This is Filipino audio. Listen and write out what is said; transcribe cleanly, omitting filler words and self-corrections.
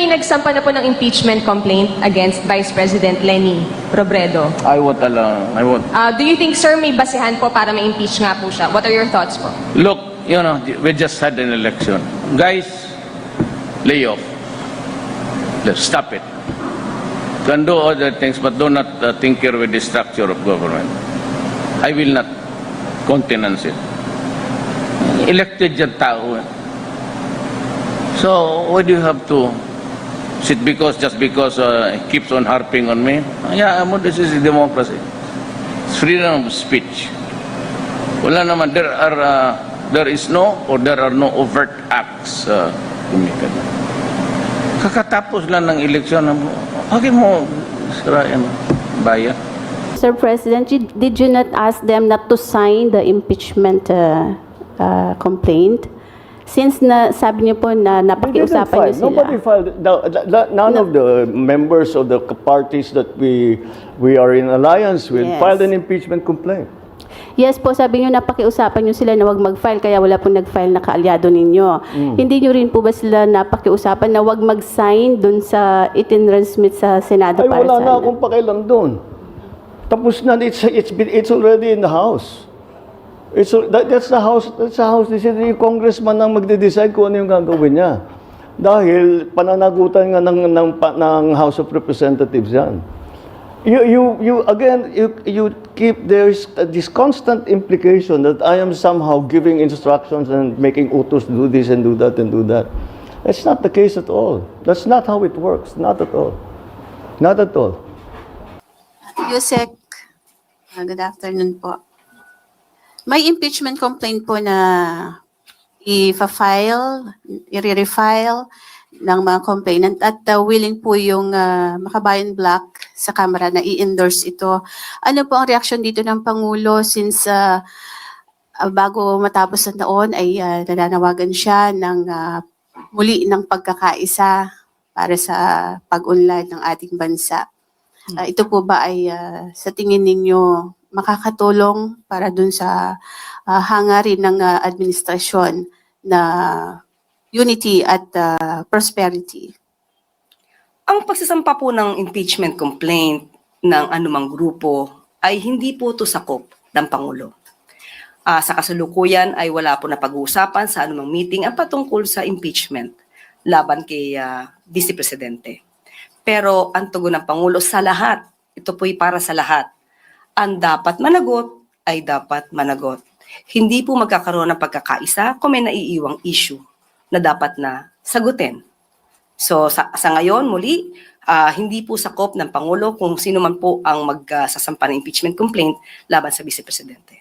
may nagsampa na po ng impeachment complaint against Vice President Leni Robredo. I won't allow. I won't. Do you think, sir, may basihan po para ma-impeach nga po siya? What are your thoughts po? Look, we just had an election. Guys, lay off. Let's stop it. Can do other things, but do not tinker with the structure of government. I will not countenance it. Elected yung tao. So, why do you have to sit just because he keeps on harping on me? Yeah, this is democracy. It's freedom of speech. Wala naman, there is no or there are no overt acts. Kakatapos lang ng eleksyon, bakit mo sirain bayan? Sir President, did you not ask them not to sign the impeachment complaint? Since sabi niyo po na napakiusapan niyo sila. Nobody filed. None of the members of the parties that we are in alliance with filed an impeachment complaint. Yes po, sabi niyo napakiusapan niyo sila na wag mag-file kaya wala pong nag-file na kaalyado ninyo. Hindi niyo rin po ba sila napakiusapan na wag mag-sign dun sa itinransmit sa Senado Ay, para wala sa na akong pakialam doon. Tapos na, it's already in the House. That's the House decision. Yung congressman ang magde-decide kung ano yung gagawin niya. Dahil pananagutan nga ng House of Representatives yan. You keep this constant implication that I am somehow giving instructions and making utos do this and do that and do that. That's not the case at all. That's not how it works. Not at all. Not at all. Yusek, good afternoon po. May impeachment complaint po na i-refile ng mga complainant at willing po yung Makabayan Black sa Kamara na i-endorse ito. Ano po ang reaksyon dito ng Pangulo since bago matapos ang taon ay nananawagan siya ng muli ng pagkakaisa para sa pag-unlad ng ating bansa. Ito po ba ay sa tingin ninyo makakatulong para dun sa hangarin ng administrasyon na unity at prosperity? Ang pagsasampa po ng impeachment complaint ng anumang grupo ay hindi po ito sakop ng Pangulo. Sa kasalukuyan ay wala po na pag-uusapan sa anumang meeting ang patungkol sa impeachment laban kay Vice Presidente. Pero ang tugon ng Pangulo sa lahat, ito po'y para sa lahat. Ang dapat managot ay dapat managot. Hindi po magkakaroon ng pagkakaisa kung may naiiwang issue na dapat na sagutin. So sa ngayon, muli, hindi po sakop ng Pangulo kung sino man po ang magsasampa ng impeachment complaint laban sa Vice Presidente.